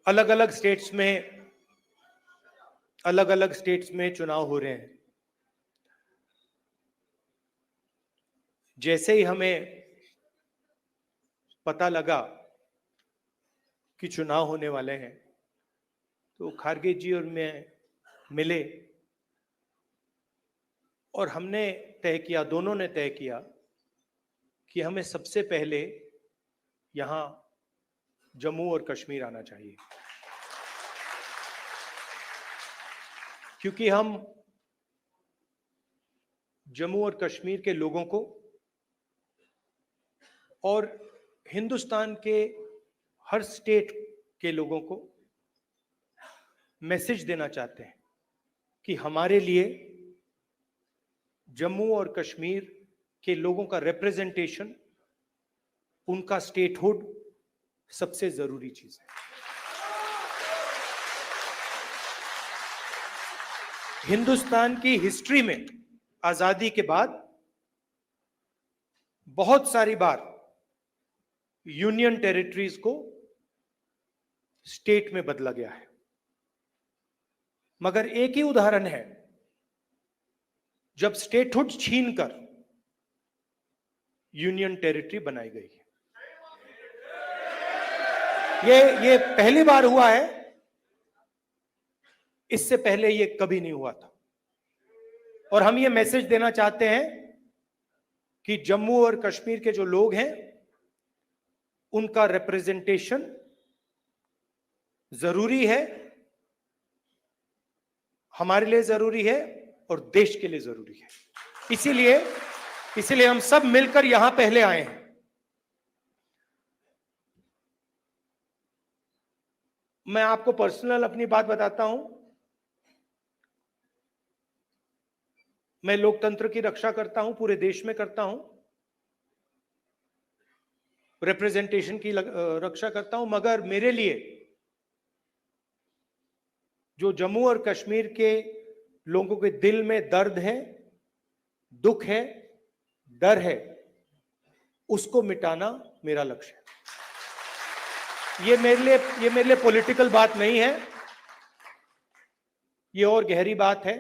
अलग अलग स्टेट्स में चुनाव हो रहे हैं। जैसे ही हमें पता लगा कि चुनाव होने वाले हैं तो खारगे जी और मैं मिले और हमने तय किया, दोनों ने तय किया कि हमें सबसे पहले यहां जम्मू और कश्मीर आना चाहिए, क्योंकि हम जम्मू और कश्मीर के लोगों को और हिंदुस्तान के हर स्टेट के लोगों को मैसेज देना चाहते हैं कि हमारे लिए जम्मू और कश्मीर के लोगों का रिप्रेजेंटेशन, उनका स्टेटहुड सबसे जरूरी चीज है। हिंदुस्तान की हिस्ट्री में आजादी के बाद बहुत सारी बार यूनियन टेरिटरीज को स्टेट में बदला गया है, मगर एक ही उदाहरण है जब स्टेटहुड छीनकर यूनियन टेरिटरी बनाई गई है। ये पहली बार हुआ है, इससे पहले ये कभी नहीं हुआ था। और हम ये मैसेज देना चाहते हैं कि जम्मू और कश्मीर के जो लोग हैं उनका रिप्रेजेंटेशन जरूरी है, हमारे लिए जरूरी है और देश के लिए जरूरी है। इसीलिए हम सब मिलकर यहां पहले आए हैं। मैं आपको पर्सनल अपनी बात बताता हूं। मैं लोकतंत्र की रक्षा करता हूं, पूरे देश में करता हूं, रिप्रेजेंटेशन की रक्षा करता हूं, मगर मेरे लिए जो जम्मू और कश्मीर के लोगों के दिल में दर्द है, दुख है, डर है, उसको मिटाना मेरा लक्ष्य है। ये मेरे लिए पॉलिटिकल बात नहीं है, ये और गहरी बात है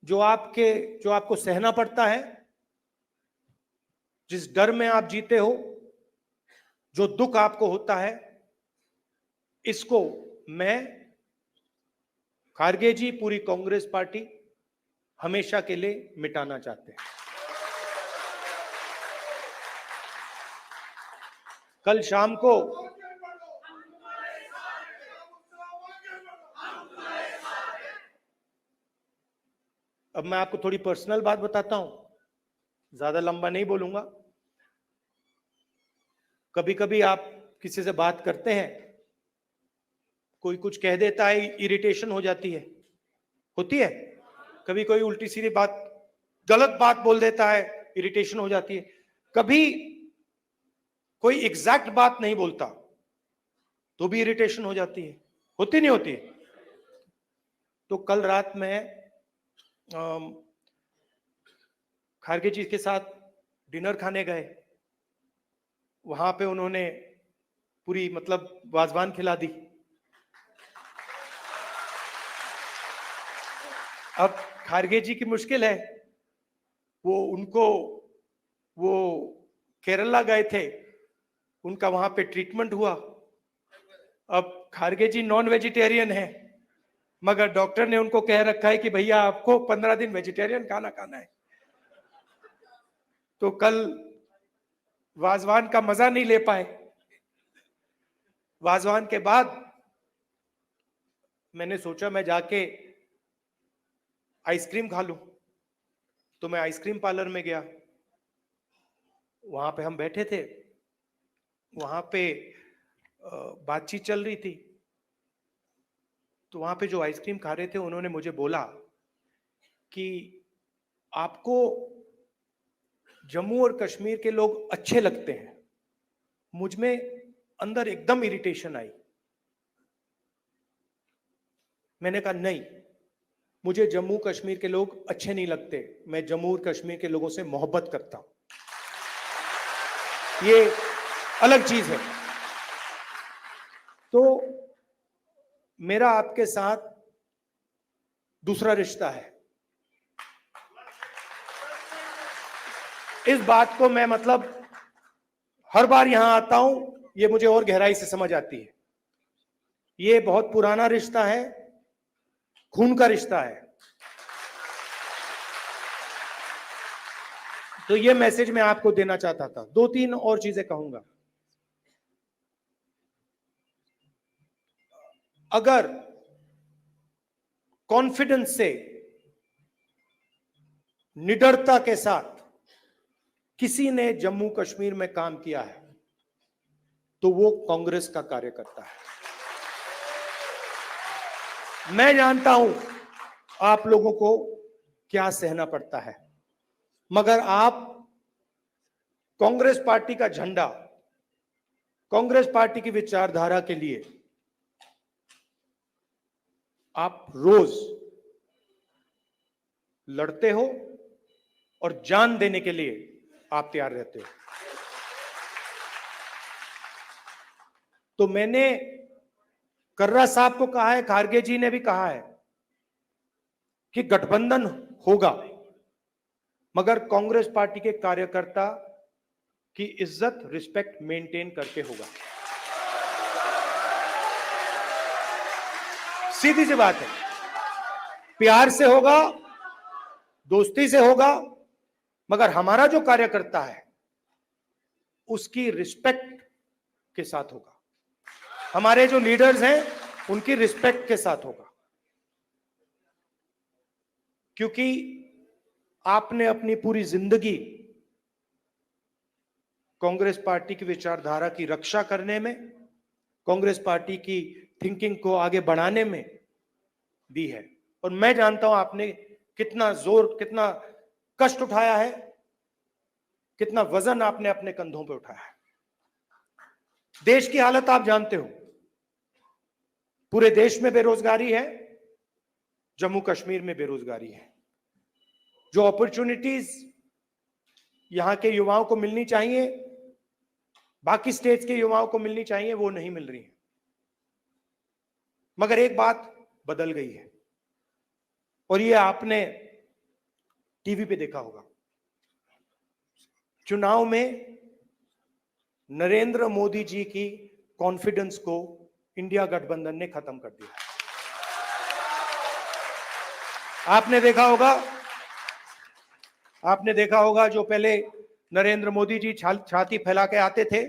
जो आपको सहना पड़ता है, जिस डर में आप जीते हो, जो दुख आपको होता है, इसको मैं, खारगे जी, पूरी कांग्रेस पार्टी हमेशा के लिए मिटाना चाहते हैं। कल शाम को अब मैं आपको थोड़ी पर्सनल बात बताता हूं, ज्यादा लंबा नहीं बोलूंगा। कभी कभी आप किसी से बात करते हैं, कोई कुछ कह देता है, इरिटेशन हो जाती है, होती है। कभी कोई उल्टी सीधी बात, गलत बात बोल देता है, इरिटेशन हो जाती है। कभी कोई एग्जैक्ट बात नहीं बोलता तो भी इरिटेशन हो जाती है, होती नहीं होती। तो कल रात में खारगे जी के साथ डिनर खाने गए, वहां पे उन्होंने पूरी वाजवान खिला दी। अब खारगे जी की मुश्किल है, वो केरला गए थे, उनका वहां पे ट्रीटमेंट हुआ। अब खारगे जी नॉन वेजिटेरियन है, मगर डॉक्टर ने उनको कह रखा है कि भैया आपको 15 दिन वेजिटेरियन खाना खाना है। तो कल वाजवान का मजा नहीं ले पाए। वाजवान के बाद मैंने सोचा मैं जाके आइसक्रीम खा लूं, तो मैं आइसक्रीम पार्लर में गया। वहां पे हम बैठे थे, वहां पे बातचीत चल रही थी। तो वहां पे जो आइसक्रीम खा रहे थे, उन्होंने मुझे बोला कि आपको जम्मू और कश्मीर के लोग अच्छे लगते हैं। मुझ में अंदर एकदम इरिटेशन आई। मैंने कहा नहीं, मुझे जम्मू कश्मीर के लोग अच्छे नहीं लगते, मैं जम्मू और कश्मीर के लोगों से मोहब्बत करता हूं, ये अलग चीज है। तो मेरा आपके साथ दूसरा रिश्ता है। इस बात को मैं मतलब हर बार यहां आता हूं, ये मुझे और गहराई से समझ आती है। ये बहुत पुराना रिश्ता है, खून का रिश्ता है। तो ये मैसेज मैं आपको देना चाहता था। 2-3 और चीजें कहूंगा। अगर कॉन्फिडेंस से, निडरता के साथ किसी ने जम्मू कश्मीर में काम किया है तो वो कांग्रेस का कार्यकर्ता है। मैं जानता हूं आप लोगों को क्या सहना पड़ता है, मगर आप कांग्रेस पार्टी का झंडा, कांग्रेस पार्टी की विचारधारा के लिए आप रोज लड़ते हो और जान देने के लिए आप तैयार रहते हो। तो मैंने कर्रा साहब को कहा है, खारगे जी ने भी कहा है कि गठबंधन होगा, मगर कांग्रेस पार्टी के कार्यकर्ता की इज्जत, रिस्पेक्ट मेंटेन करके होगा। सीधी सी बात है, प्यार से होगा, दोस्ती से होगा, मगर हमारा जो कार्यकर्ता है उसकी रिस्पेक्ट के साथ होगा। हमारे जो लीडर्स हैं उनकी रिस्पेक्ट के साथ होगा, क्योंकि आपने अपनी पूरी जिंदगी कांग्रेस पार्टी की विचारधारा की रक्षा करने में, कांग्रेस पार्टी की थिंकिंग को आगे बढ़ाने में दी है। और मैं जानता हूं आपने कितना जोर, कितना कष्ट उठाया है, कितना वजन आपने अपने कंधों पे उठाया है। देश की हालत आप जानते हो, पूरे देश में बेरोजगारी है, जम्मू कश्मीर में बेरोजगारी है। जो अपॉर्चुनिटीज यहां के युवाओं को मिलनी चाहिए, बाकी स्टेट्स के युवाओं को मिलनी चाहिए, वो नहीं मिल रही है। मगर एक बात बदल गई है, और ये आपने टीवी पे देखा होगा। चुनाव में नरेंद्र मोदी जी की कॉन्फिडेंस को इंडिया गठबंधन ने खत्म कर दिया। आपने देखा होगा जो पहले नरेंद्र मोदी जी छाती फैला के आते थे,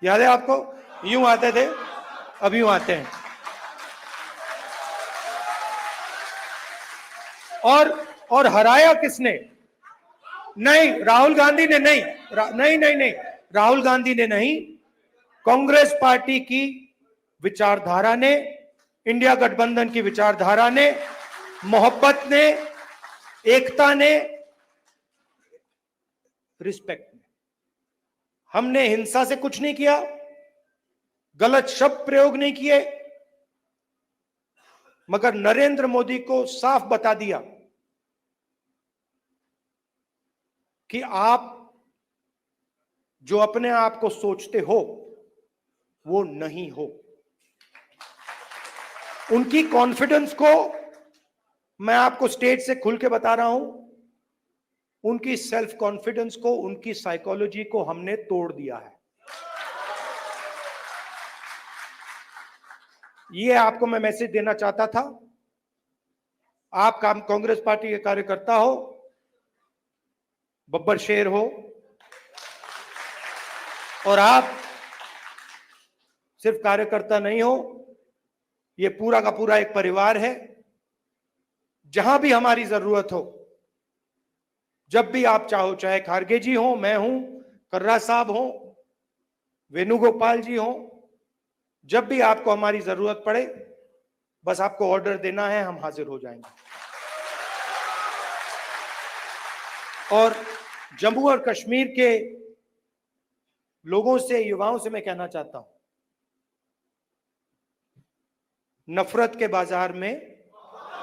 याद है आपको? यूं आते थे, अब यूं आते हैं। और हराया किसने? नहीं, राहुल गांधी ने नहीं, नहीं, राहुल गांधी ने नहीं, कांग्रेस पार्टी की विचारधारा ने, इंडिया गठबंधन की विचारधारा ने, मोहब्बत ने, एकता ने, रिस्पेक्ट ने। हमने हिंसा से कुछ नहीं किया, गलत शब्द प्रयोग नहीं किए, मगर नरेंद्र मोदी को साफ बता दिया कि आप जो अपने आप को सोचते हो वो नहीं हो। उनकी कॉन्फिडेंस को मैं आपको स्टेज से खुल के बता रहा हूं, उनकी सेल्फ कॉन्फिडेंस को, उनकी साइकोलॉजी को हमने तोड़ दिया है। ये आपको मैं मैसेज देना चाहता था। आप कांग्रेस पार्टी के कार्यकर्ता हो, बब्बर शेर हो, और आप सिर्फ कार्यकर्ता नहीं हो, ये पूरा का पूरा एक परिवार है। जहां भी हमारी जरूरत हो, जब भी आप चाहो, चाहे खारगे जी हो, मैं हूं, कर्रा साहब हो, वेणुगोपाल जी हो, जब भी आपको हमारी जरूरत पड़े, बस आपको ऑर्डर देना है, हम हाजिर हो जाएंगे। और जम्मू और कश्मीर के लोगों से, युवाओं से मैं कहना चाहता हूं, नफरत के बाजार में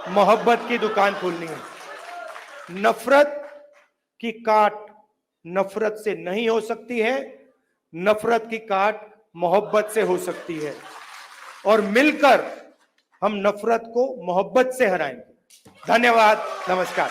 मोहब्बत की दुकान खोलनी है। नफरत की काट नफरत से नहीं हो सकती है, नफरत की काट मोहब्बत से हो सकती है और मिलकर हम नफरत को मोहब्बत से हराएंगे। धन्यवाद, नमस्कार।